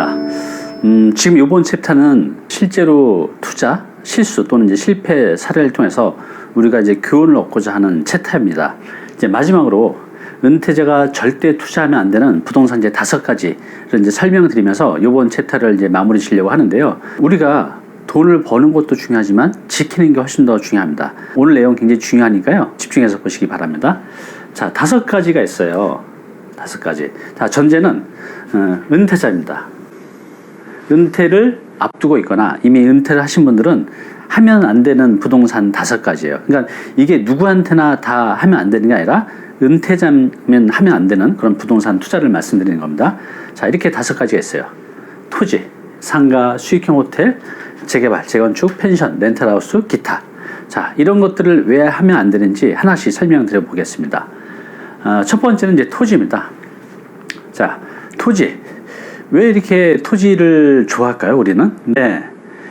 반갑습니다. 지금 이번 챕터는 실제로 투자, 실수 또는 이제 실패 사례를 통해서 우리가 이제 교훈을 얻고자 하는 챕터입니다. 이제 마지막으로 은퇴자가 절대 투자하면 안 되는 부동산 이제 5가지를 이제 설명드리면서 이번 챕터를 이제 마무리 지려고 하는데요. 우리가 돈을 버는 것도 중요하지만 지키는 게 훨씬 더 중요합니다. 오늘 내용 굉장히 중요하니까요. 집중해서 보시기 바랍니다. 자, 5가지가 있어요. 5가지. 자, 전제는 은퇴자입니다. 은퇴를 앞두고 있거나 이미 은퇴를 하신 분들은 하면 안 되는 부동산 5가지예요. 그러니까 이게 누구한테나 다 하면 안 되는 게 아니라 은퇴자면 하면 안 되는 그런 부동산 투자를 말씀드리는 겁니다. 자, 이렇게 5가지가 있어요. 토지, 상가, 수익형 호텔, 재개발, 재건축, 펜션, 렌탈하우스, 기타. 자, 이런 것들을 왜 하면 안 되는지 하나씩 설명드려 보겠습니다. 첫 번째는 이제 토지입니다. 자, 토지. 왜 이렇게 토지를 좋아할까요, 우리는? 네.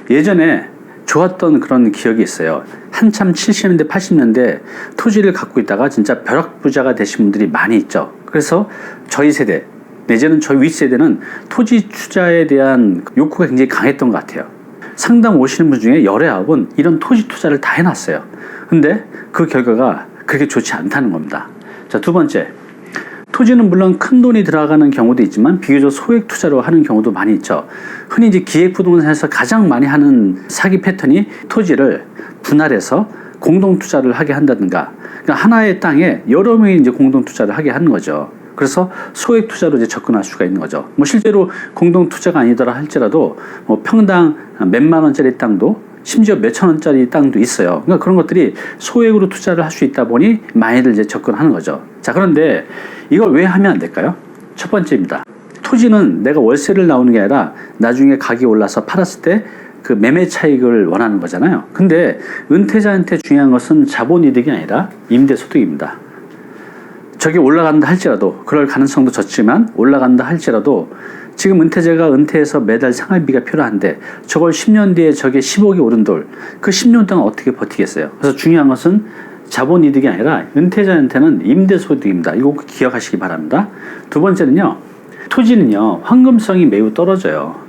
예전에 좋았던 그런 기억이 있어요. 한참 70년대, 80년대 토지를 갖고 있다가 진짜 벼락부자가 되신 분들이 많이 있죠. 그래서 저희 세대, 내지는 저희 윗세대는 토지 투자에 대한 욕구가 굉장히 강했던 것 같아요. 상담 오시는 분 중에 열의 9은 이런 토지 투자를 다 해놨어요. 근데 그 결과가 그렇게 좋지 않다는 겁니다. 자, 두 번째. 토지는 물론 큰 돈이 들어가는 경우도 있지만 비교적 소액 투자로 하는 경우도 많이 있죠. 흔히 이제 기획부동산에서 가장 많이 하는 사기 패턴이 토지를 분할해서 공동 투자를 하게 한다든가, 그러니까 하나의 땅에 여러 명이 이제 공동 투자를 하게 하는 거죠. 그래서 소액 투자로 이제 접근할 수가 있는 거죠. 뭐 실제로 공동 투자가 아니더라 할지라도 뭐 평당 몇만 원짜리 땅도 심지어 몇천 원짜리 땅도 있어요. 그러니까 그런 것들이 소액으로 투자를 할 수 있다 보니 많이들 이제 접근하는 거죠. 자, 그런데 이걸 왜 하면 안 될까요? 첫 번째입니다. 토지는 내가 월세를 나오는 게 아니라 나중에 가격이 올라서 팔았을 때 그 매매 차익을 원하는 거잖아요. 근데 은퇴자한테 중요한 것은 자본 이득이 아니라 임대 소득입니다. 저게 올라간다 할지라도, 그럴 가능성도 적지만 올라간다 할지라도 지금 은퇴자가 은퇴해서 매달 생활비가 필요한데 저걸 10년 뒤에 저게 10억이 오른 돌, 그 10년 동안 어떻게 버티겠어요? 그래서 중요한 것은 자본 이득이 아니라 은퇴자한테는 임대 소득입니다. 이거 꼭 기억하시기 바랍니다. 두 번째는요, 토지는요 황금성이 매우 떨어져요.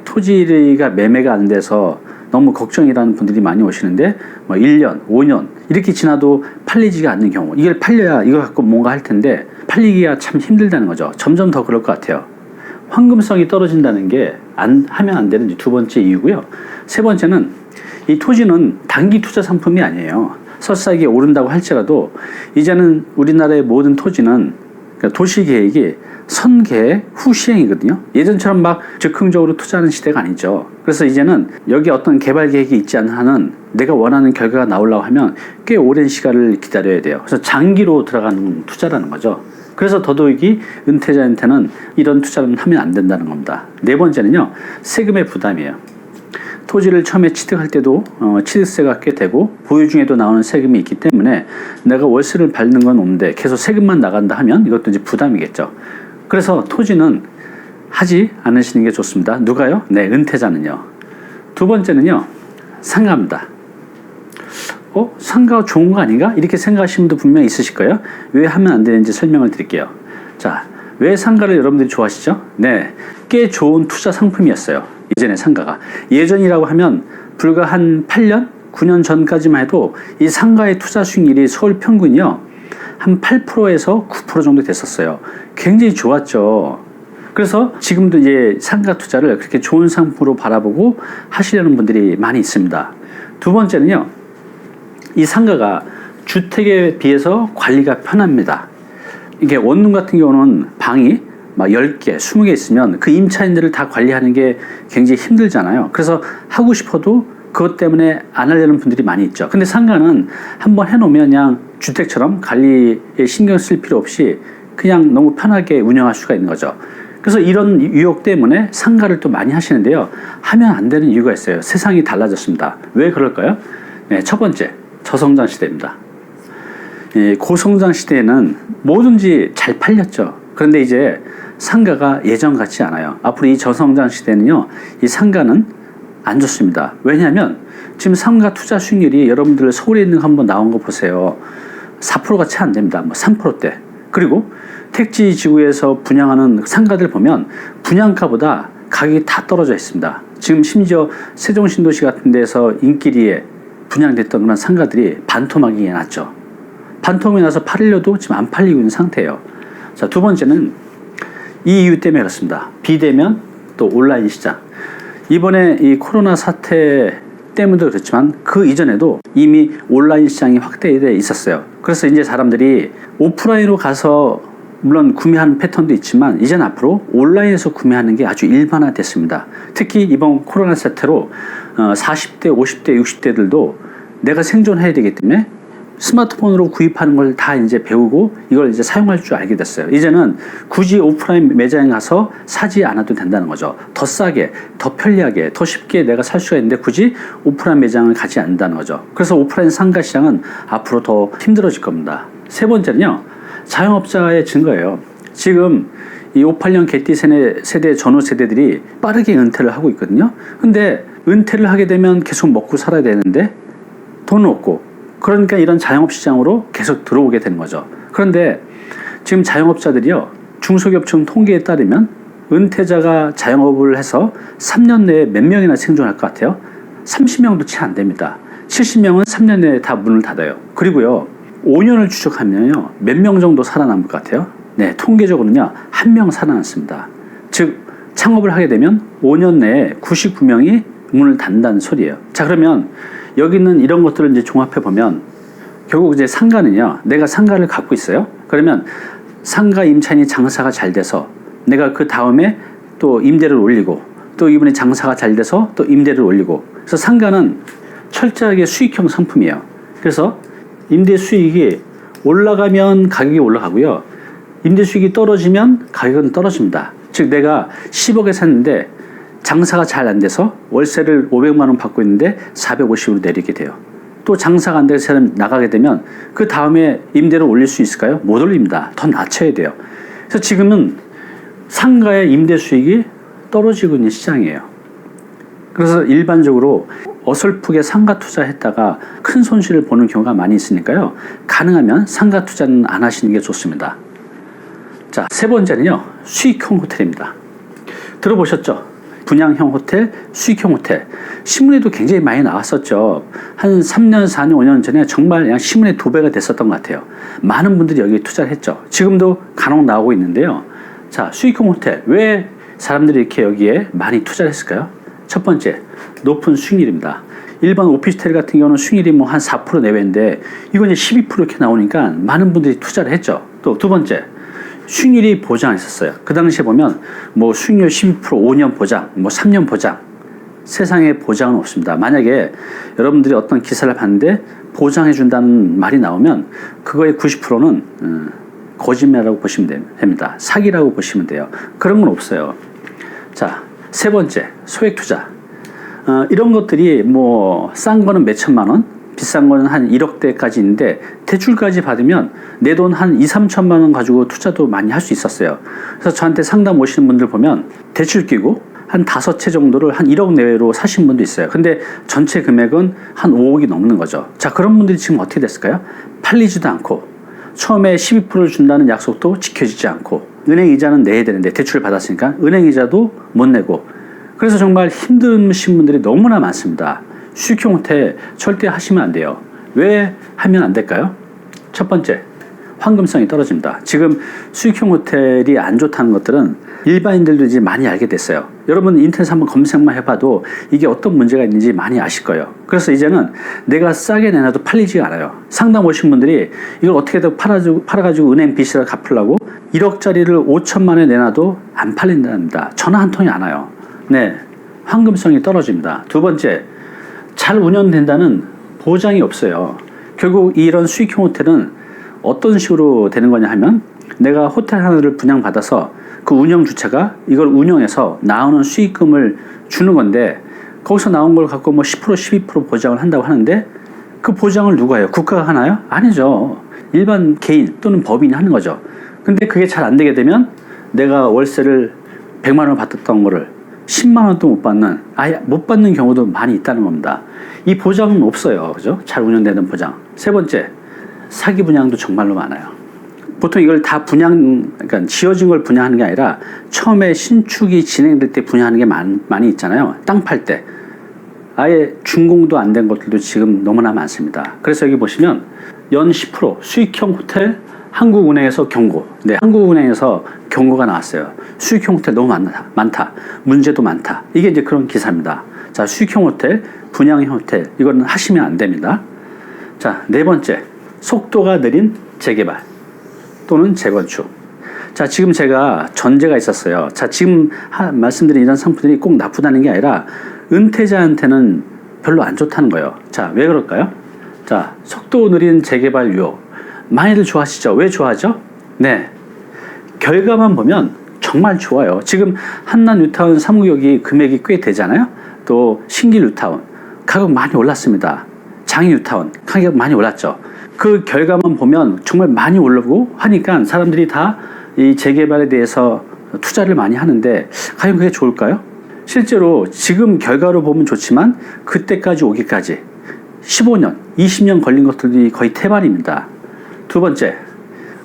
토지가 매매가 안 돼서 너무 걱정이라는 분들이 많이 오시는데 뭐 1년, 5년 이렇게 지나도 팔리지가 않는 경우, 이걸 팔려야 이거 갖고 뭔가 할 텐데 팔리기가 참 힘들다는 거죠. 점점 더 그럴 것 같아요. 황금성이 떨어진다는 게 하면 안 되는 두 번째 이유고요. 세 번째는 이 토지는 단기 투자 상품이 아니에요. 설사 이게 오른다고 할지라도 이제는 우리나라의 모든 토지는, 그러니까 도시계획이 선계획 후 시행이거든요. 예전처럼 막 즉흥적으로 투자하는 시대가 아니죠. 그래서 이제는 여기 어떤 개발 계획이 있지 않은 한은 내가 원하는 결과가 나오려고 하면 꽤 오랜 시간을 기다려야 돼요. 그래서 장기로 들어가는 투자라는 거죠. 그래서 더더욱이 은퇴자한테는 이런 투자는 하면 안 된다는 겁니다. 네 번째는요, 세금의 부담이에요. 토지를 처음에 취득할 때도 취득세가 꽤 되고 보유 중에도 나오는 세금이 있기 때문에 내가 월세를 받는 건 없는데 계속 세금만 나간다 하면 이것도 이제 부담이겠죠. 그래서 토지는 하지 않으시는 게 좋습니다. 누가요? 네, 은퇴자는요. 두 번째는요, 상가입니다. 상가가 좋은 거 아닌가? 이렇게 생각하시는 분도 분명히 있으실 거예요. 왜 하면 안 되는지 설명을 드릴게요. 자, 왜 상가를 여러분들이 좋아하시죠? 네, 꽤 좋은 투자 상품이었어요. 예전에 상가가. 예전이라고 하면 불과 한 8년, 9년 전까지만 해도 이 상가의 투자 수익률이 서울 평균이요, 한 8%에서 9% 정도 됐었어요. 굉장히 좋았죠. 그래서 지금도 이제 상가 투자를 그렇게 좋은 상품으로 바라보고 하시려는 분들이 많이 있습니다. 두 번째는요, 이 상가가 주택에 비해서 관리가 편합니다. 이게 원룸 같은 경우는 방이 막 10개, 20개 있으면 그 임차인들을 다 관리하는 게 굉장히 힘들잖아요. 그래서 하고 싶어도 그것 때문에 안 하려는 분들이 많이 있죠. 근데 상가는 한번 해놓으면 그냥 주택처럼 관리에 신경 쓸 필요 없이 그냥 너무 편하게 운영할 수가 있는 거죠. 그래서 이런 유혹 때문에 상가를 또 많이 하시는데요, 하면 안 되는 이유가 있어요. 세상이 달라졌습니다. 왜 그럴까요? 네, 첫 번째, 저성장 시대입니다. 고성장 시대에는 뭐든지 잘 팔렸죠. 그런데 이제 상가가 예전 같지 않아요. 앞으로 이 저성장 시대는요, 이 상가는 안 좋습니다. 왜냐하면 지금 상가 투자 수익률이 여러분들 서울에 있는 거 한번 나온 거 보세요. 4%가 채 안 됩니다. 뭐 3%대. 그리고 택지 지구에서 분양하는 상가들 보면 분양가보다 가격이 다 떨어져 있습니다. 지금 심지어 세종신도시 같은 데서 인기리에 분양됐던 그런 상가들이 반토막이 났죠. 반토막이 나서 팔려도 지금 안 팔리고 있는 상태예요. 자, 두 번째는 이 이유 때문에 그렇습니다. 비대면 또 온라인 시장. 이번에 이 코로나 사태 때문도 그렇지만 그 이전에도 이미 온라인 시장이 확대되어 있었어요. 그래서 이제 사람들이 오프라인으로 가서 물론 구매하는 패턴도 있지만 이제는 앞으로 온라인에서 구매하는 게 아주 일반화됐습니다. 특히 이번 코로나 사태로 40대, 50대, 60대들도 내가 생존해야 되기 때문에 스마트폰으로 구입하는 걸 다 이제 배우고 이걸 이제 사용할 줄 알게 됐어요. 이제는 굳이 오프라인 매장에 가서 사지 않아도 된다는 거죠. 더 싸게, 더 편리하게, 더 쉽게 내가 살 수가 있는데 굳이 오프라인 매장을 가지 않는다는 거죠. 그래서 오프라인 상가 시장은 앞으로 더 힘들어질 겁니다. 세 번째는요, 자영업자의 증거예요. 지금 이 58년 개띠 세대 전후 세대들이 빠르게 은퇴를 하고 있거든요. 근데 은퇴를 하게 되면 계속 먹고 살아야 되는데 돈은 없고, 그러니까 이런 자영업 시장으로 계속 들어오게 되는 거죠. 그런데 지금 자영업자들이요, 중소기업청 통계에 따르면 은퇴자가 자영업을 해서 3년 내에 몇 명이나 생존할 것 같아요? 30명도 채 안 됩니다. 70명은 3년 내에 다 문을 닫아요. 그리고요, 5년을 추적하면요, 몇 명 정도 살아남을 것 같아요? 네, 통계적으로는요, 1명 살아남습니다. 즉, 창업을 하게 되면 5년 내에 99명이 문을 닫는다는 소리예요. 자, 그러면 여기 있는 이런 것들을 이제 종합해 보면 결국 이제 상가는요, 내가 상가를 갖고 있어요. 그러면 상가 임차인이 장사가 잘 돼서 내가 그 다음에 또 임대를 올리고 또 이번에 장사가 잘 돼서 또 임대를 올리고, 그래서 상가는 철저하게 수익형 상품이에요. 그래서 임대 수익이 올라가면 가격이 올라가고요, 임대 수익이 떨어지면 가격은 떨어집니다. 즉 내가 10억에 샀는데 장사가 잘 안 돼서 월세를 500만 원 받고 있는데 450으로 내리게 돼요. 또 장사가 안 돼서 나가게 되면 그 다음에 임대를 올릴 수 있을까요? 못 올립니다. 더 낮춰야 돼요. 그래서 지금은 상가의 임대 수익이 떨어지고 있는 시장이에요. 그래서 일반적으로 어설프게 상가 투자했다가 큰 손실을 보는 경우가 많이 있으니까요, 가능하면 상가 투자는 안 하시는 게 좋습니다. 자, 세 번째는요, 수익형 호텔입니다. 들어보셨죠? 분양형 호텔, 수익형 호텔. 신문에도 굉장히 많이 나왔었죠. 한 3년, 4년, 5년 전에 정말 그냥 신문에 도배가 됐었던 것 같아요. 많은 분들이 여기에 투자를 했죠. 지금도 간혹 나오고 있는데요. 자, 수익형 호텔. 왜 사람들이 이렇게 여기에 많이 투자를 했을까요? 첫 번째, 높은 수익률입니다. 일반 오피스텔 같은 경우는 수익률이 뭐 한 4% 내외인데 이건 이제 12% 이렇게 나오니까 많은 분들이 투자를 했죠. 또 두 번째, 수익률이 보장했었어요. 그 당시에 보면 뭐 수익률 12%, 5년 보장, 뭐 3년 보장. 세상에 보장은 없습니다. 만약에 여러분들이 어떤 기사를 봤는데 보장해준다는 말이 나오면 그거의 90%는 거짓말이라고 보시면 됩니다. 사기라고 보시면 돼요. 그런 건 없어요. 자, 세 번째, 소액 투자. 이런 것들이 뭐 싼 거는 몇 천만 원, 비싼 거는 한 1억대까지 있는데 대출까지 받으면 내 돈 한 2, 3천만 원 가지고 투자도 많이 할 수 있었어요. 그래서 저한테 상담 오시는 분들 보면 대출 끼고 한 5채 정도를 한 1억 내외로 사신 분도 있어요. 근데 전체 금액은 한 5억이 넘는 거죠. 자, 그런 분들이 지금 어떻게 됐을까요? 팔리지도 않고 처음에 12%를 준다는 약속도 지켜지지 않고 은행 이자는 내야 되는데 대출을 받았으니까 은행 이자도 못 내고, 그래서 정말 힘드신 분들이 너무나 많습니다. 수익형 호텔 절대 하시면 안 돼요. 왜 하면 안 될까요? 첫 번째, 황금성이 떨어집니다. 지금 수익형 호텔이 안 좋다는 것들은 일반인들도 이제 많이 알게 됐어요. 여러분 인터넷에 한번 검색만 해봐도 이게 어떤 문제가 있는지 많이 아실 거예요. 그래서 이제는 내가 싸게 내놔도 팔리지가 않아요. 상담 오신 분들이 이걸 어떻게든 팔아가지고 은행 빚이라 갚으려고 1억짜리를 5천만 원에 내놔도 안 팔린답니다. 전화 한 통이 안 와요. 네, 황금성이 떨어집니다. 두 번째, 잘 운영된다는 보장이 없어요. 결국 이런 수익형 호텔은 어떤 식으로 되는 거냐 하면 내가 호텔 하나를 분양받아서 그 운영 주체가 이걸 운영해서 나오는 수익금을 주는 건데 거기서 나온 걸 갖고 뭐 10%, 12% 보장을 한다고 하는데 그 보장을 누가 해요? 국가가 하나요? 아니죠. 일반 개인 또는 법인이 하는 거죠. 근데 그게 잘 안 되게 되면 내가 월세를 100만 원을 받았던 거를 10만 원도 못 받는, 아예 못 받는 경우도 많이 있다는 겁니다. 이 보장은 없어요. 그죠? 잘 운영되는 보장. 세 번째, 사기 분양도 정말로 많아요. 보통 이걸 다 그러니까 지어진 걸 분양하는 게 아니라 처음에 신축이 진행될 때 분양하는 게 많이 있잖아요. 땅 팔 때. 아예 준공도 안 된 것들도 지금 너무나 많습니다. 그래서 여기 보시면 연 10% 수익형 호텔 한국은행에서 경고. 네, 한국은행에서 경고가 나왔어요. 수익형 호텔 너무 많다. 문제도 많다. 이게 이제 그런 기사입니다. 자, 수익형 호텔, 분양형 호텔. 이거는 하시면 안 됩니다. 자, 네 번째. 속도가 느린 재개발 또는 재건축. 자, 지금 제가 전제가 있었어요. 자, 지금 말씀드린 이런 상품들이 꼭 나쁘다는 게 아니라 은퇴자한테는 별로 안 좋다는 거예요. 자, 왜 그럴까요? 자, 속도 느린 재개발 유혹. 많이들 좋아하시죠? 왜 좋아하죠? 네. 결과만 보면 정말 좋아요. 지금 한남 뉴타운 3구역이 금액이 꽤 되잖아요. 또 신길 뉴타운 가격 많이 올랐습니다. 장희 뉴타운 가격 많이 올랐죠. 그 결과만 보면 정말 많이 올르고 하니까 사람들이 다 이 재개발에 대해서 투자를 많이 하는데 과연 그게 좋을까요? 실제로 지금 결과로 보면 좋지만 그때까지 오기까지 15년, 20년 걸린 것들이 거의 태반입니다. 두 번째,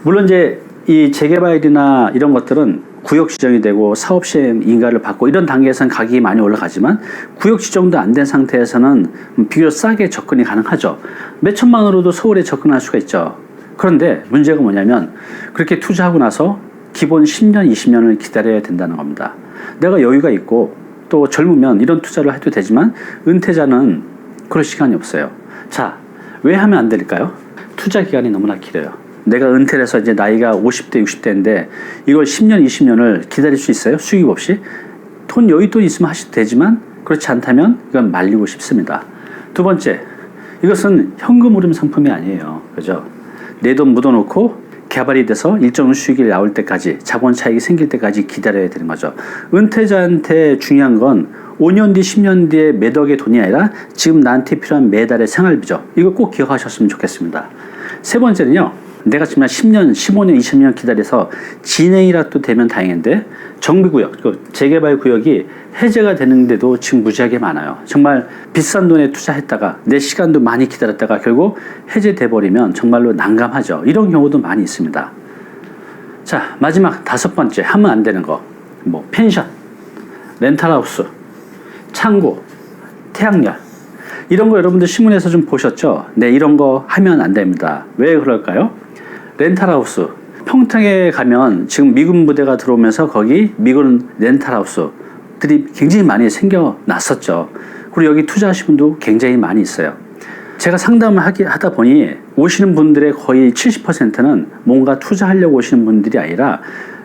물론 이제 이 재개발이나 이런 것들은 구역 지정이 되고 사업 시행 인가를 받고 이런 단계에서는 가격이 많이 올라가지만 구역 지정도 안 된 상태에서는 비교적 싸게 접근이 가능하죠. 몇 천만 원으로도 서울에 접근할 수가 있죠. 그런데 문제가 뭐냐면 그렇게 투자하고 나서 기본 10년, 20년을 기다려야 된다는 겁니다. 내가 여유가 있고 또 젊으면 이런 투자를 해도 되지만 은퇴자는 그럴 시간이 없어요. 자, 왜 하면 안 될까요? 투자 기간이 너무나 길어요. 내가 은퇴를 해서 이제 나이가 50대, 60대인데 이걸 10년, 20년을 기다릴 수 있어요? 수익 없이? 여윳돈 있으면 하셔도 되지만 그렇지 않다면 이건 말리고 싶습니다. 두 번째, 이것은 현금 흐름 상품이 아니에요. 그죠? 내 돈 묻어놓고 개발이 돼서 일정 수익이 나올 때까지 자본 차익이 생길 때까지 기다려야 되는 거죠. 은퇴자한테 중요한 건 5년 뒤, 10년 뒤에 몇 억의 돈이 아니라 지금 나한테 필요한 매달의 생활비죠. 이거 꼭 기억하셨으면 좋겠습니다. 세 번째는요. 내가 지금 10년, 15년, 20년 기다려서 진행이라도 되면 다행인데 정비구역, 재개발 구역이 해제가 되는데도 지금 무지하게 많아요. 정말 비싼 돈에 투자했다가 내 시간도 많이 기다렸다가 결국 해제돼 버리면 정말로 난감하죠. 이런 경우도 많이 있습니다. 자, 마지막 다섯 번째 하면 안 되는 거. 펜션, 렌탈하우스, 창고, 태양열. 이런 거 여러분들 신문에서 좀 보셨죠? 네, 이런 거 하면 안 됩니다. 왜 그럴까요? 렌탈하우스. 평택에 가면 지금 미군 부대가 들어오면서 거기 미군 렌탈하우스들이 굉장히 많이 생겨났었죠. 그리고 여기 투자하신 분도 굉장히 많이 있어요. 제가 상담을 하다 보니 오시는 분들의 거의 70%는 뭔가 투자하려고 오시는 분들이 아니라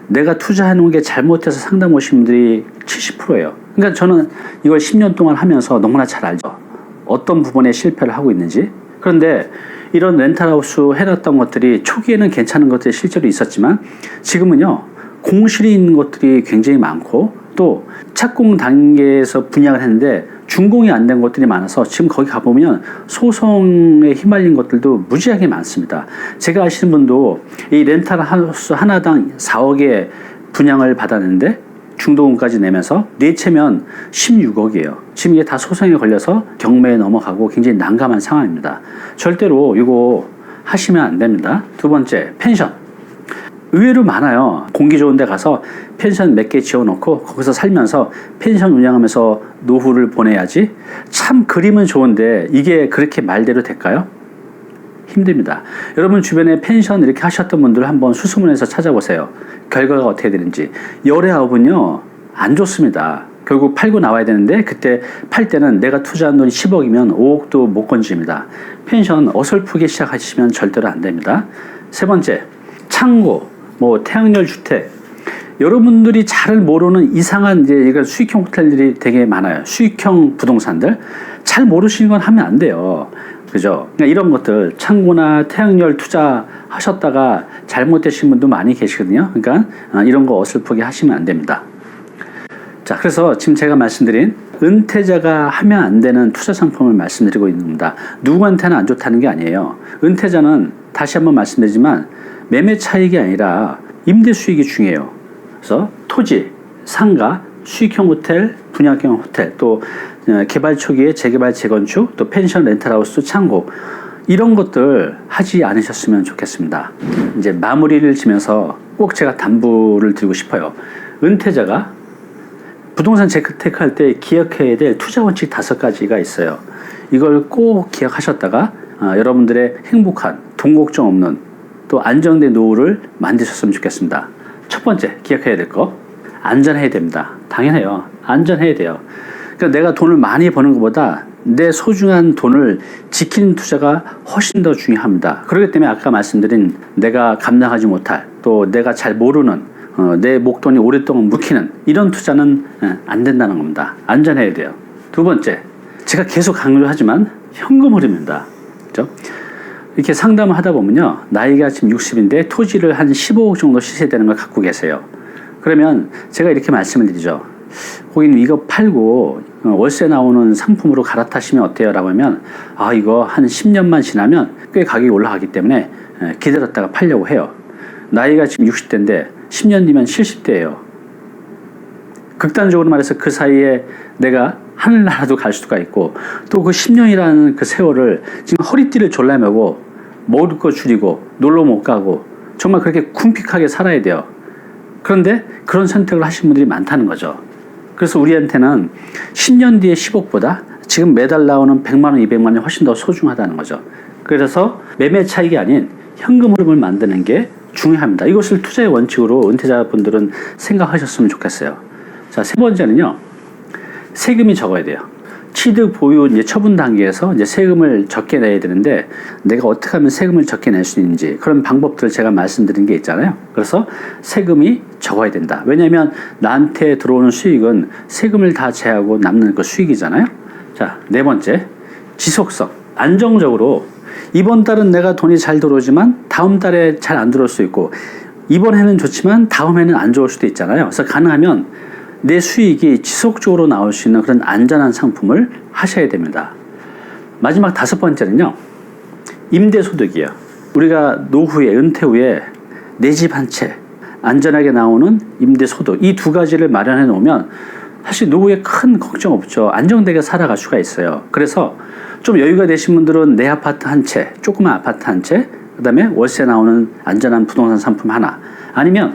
내가 투자해놓은 게 잘못해서 상담 오신 분들이 70%예요. 그러니까 저는 이걸 10년 동안 하면서 너무나 잘 알죠. 어떤 부분에 실패를 하고 있는지. 그런데 이런 렌탈하우스 해놨던 것들이 초기에는 괜찮은 것들이 실제로 있었지만 지금은요 공실이 있는 것들이 굉장히 많고 또 착공 단계에서 분양을 했는데 준공이 안 된 것들이 많아서 지금 거기 가보면 소송에 휘말린 것들도 무지하게 많습니다. 제가 아시는 분도 이 렌탈하우스 하나당 4억에 분양을 받았는데 중도금까지 내면서 내채면 16억이에요. 지금 이게 다 소송에 걸려서 경매에 넘어가고 굉장히 난감한 상황입니다. 절대로 이거 하시면 안 됩니다. 두 번째, 펜션. 의외로 많아요. 공기 좋은 데 가서 펜션 몇 개 지어놓고 거기서 살면서 펜션 운영하면서 노후를 보내야지. 참 그림은 좋은데 이게 그렇게 말대로 될까요? 힘듭니다. 여러분 주변에 펜션 이렇게 하셨던 분들 한번 수소문해서 찾아보세요. 결과가 어떻게 되는지. 열애아홉은요 안 좋습니다. 결국 팔고 나와야 되는데 그때 팔 때는 내가 투자한 돈이 10억이면 5억도 못 건집니다. 펜션 어설프게 시작하시면 절대로 안 됩니다. 세 번째, 창고, 태양열 주택. 여러분들이 잘 모르는 이상한 이제 수익형 호텔들이 되게 많아요. 수익형 부동산들 잘 모르시는 건 하면 안 돼요. 그죠? 그러니까 이런 것들 창고나 태양열 투자하셨다가 잘못되신 분도 많이 계시거든요. 그러니까 이런 거 어설프게 하시면 안 됩니다. 자, 그래서 지금 제가 말씀드린 은퇴자가 하면 안 되는 투자 상품을 말씀드리고 있는 겁니다. 누구한테는 안 좋다는 게 아니에요. 은퇴자는 다시 한번 말씀드리지만 매매 차익이 아니라 임대 수익이 중요해요. 그래서 토지, 상가, 수익형 호텔, 분양형 호텔, 또 개발 초기에 재개발, 재건축, 또 펜션, 렌탈하우스, 창고 이런 것들 하지 않으셨으면 좋겠습니다. 이제 마무리를 지면서 꼭 제가 담부를 드리고 싶어요. 은퇴자가 부동산 재테크할 때 기억해야 될 투자 원칙 5가지가 있어요. 이걸 꼭 기억하셨다가 여러분들의 행복한, 돈 걱정 없는 또 안정된 노후를 만드셨으면 좋겠습니다. 첫 번째 기억해야 될 거, 안전해야 됩니다. 당연해요. 안전해야 돼요. 그러니까 내가 돈을 많이 버는 것보다 내 소중한 돈을 지키는 투자가 훨씬 더 중요합니다. 그렇기 때문에 아까 말씀드린 내가 감당하지 못할, 또 내가 잘 모르는 내 목돈이 오랫동안 묵히는 이런 투자는 안 된다는 겁니다. 안전해야 돼요. 두 번째, 제가 계속 강조하지만 현금 흐름입니다. 그렇죠? 이렇게 상담을 하다 보면요, 나이가 지금 60인데 토지를 한 15억 정도 시세되는 걸 갖고 계세요. 그러면 제가 이렇게 말씀을 드리죠. 고객님, 이거 팔고 월세 나오는 상품으로 갈아타시면 어때요? 라고 하면, 이거 한 10년만 지나면 꽤 가격이 올라가기 때문에 기다렸다가 팔려고 해요. 나이가 지금 60대인데 10년 뒤면 70대예요. 극단적으로 말해서 그 사이에 내가 하늘나라도 갈 수가 있고, 또 그 10년이라는 그 세월을 지금 허리띠를 졸라매고 먹을 거 줄이고 놀러 못 가고 정말 그렇게 궁핍하게 살아야 돼요. 그런데 그런 선택을 하신 분들이 많다는 거죠. 그래서 우리한테는 10년 뒤에 10억보다 지금 매달 나오는 100만 원, 200만 원이 훨씬 더 소중하다는 거죠. 그래서 매매 차익이 아닌 현금 흐름을 만드는 게 중요합니다. 이것을 투자의 원칙으로 은퇴자분들은 생각하셨으면 좋겠어요. 자, 세 번째는요, 세금이 적어야 돼요. 취득, 보유, 이제 처분 단계에서 이제 세금을 적게 내야 되는데, 내가 어떻게 하면 세금을 적게 낼 수 있는지 그런 방법들을 제가 말씀드린 게 있잖아요. 그래서 세금이 적어야 된다. 왜냐하면 나한테 들어오는 수익은 세금을 다 제하고 남는 그 수익이잖아요. 자, 네 번째, 지속성. 안정적으로 이번 달은 내가 돈이 잘 들어오지만 다음 달에 잘 안 들어올 수 있고, 이번 해는 좋지만 다음 해는 안 좋을 수도 있잖아요. 그래서 가능하면 내 수익이 지속적으로 나올 수 있는 그런 안전한 상품을 하셔야 됩니다. 마지막 5번째는요, 임대소득이에요. 우리가 노후에, 은퇴 후에 내 집 한 채, 안전하게 나오는 임대소득, 이 2가지를 마련해 놓으면 사실 노후에 큰 걱정 없죠. 안정되게 살아갈 수가 있어요. 그래서 좀 여유가 되신 분들은 내 아파트 한 채, 조그만 아파트 한 채, 그 다음에 월세 나오는 안전한 부동산 상품 하나, 아니면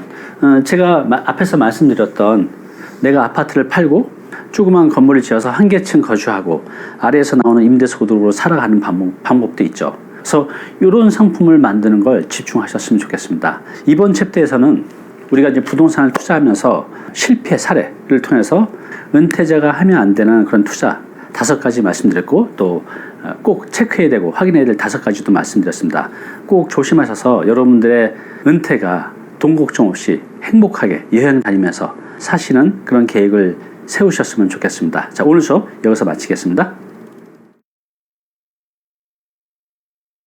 제가 앞에서 말씀드렸던 내가 아파트를 팔고 조그만 건물을 지어서 한 개층 거주하고 아래에서 나오는 임대소득으로 살아가는 방법도 있죠. 그래서 이런 상품을 만드는 걸 집중하셨으면 좋겠습니다. 이번 챕터에서는 우리가 이제 부동산을 투자하면서 실패 사례를 통해서 은퇴자가 하면 안 되는 그런 투자 5가지 말씀드렸고, 또 꼭 체크해야 되고 확인해야 될 5가지도 말씀드렸습니다. 꼭 조심하셔서 여러분들의 은퇴가 돈 걱정 없이 행복하게 여행 다니면서 사시는 그런 계획을 세우셨으면 좋겠습니다. 자, 오늘 수업 여기서 마치겠습니다.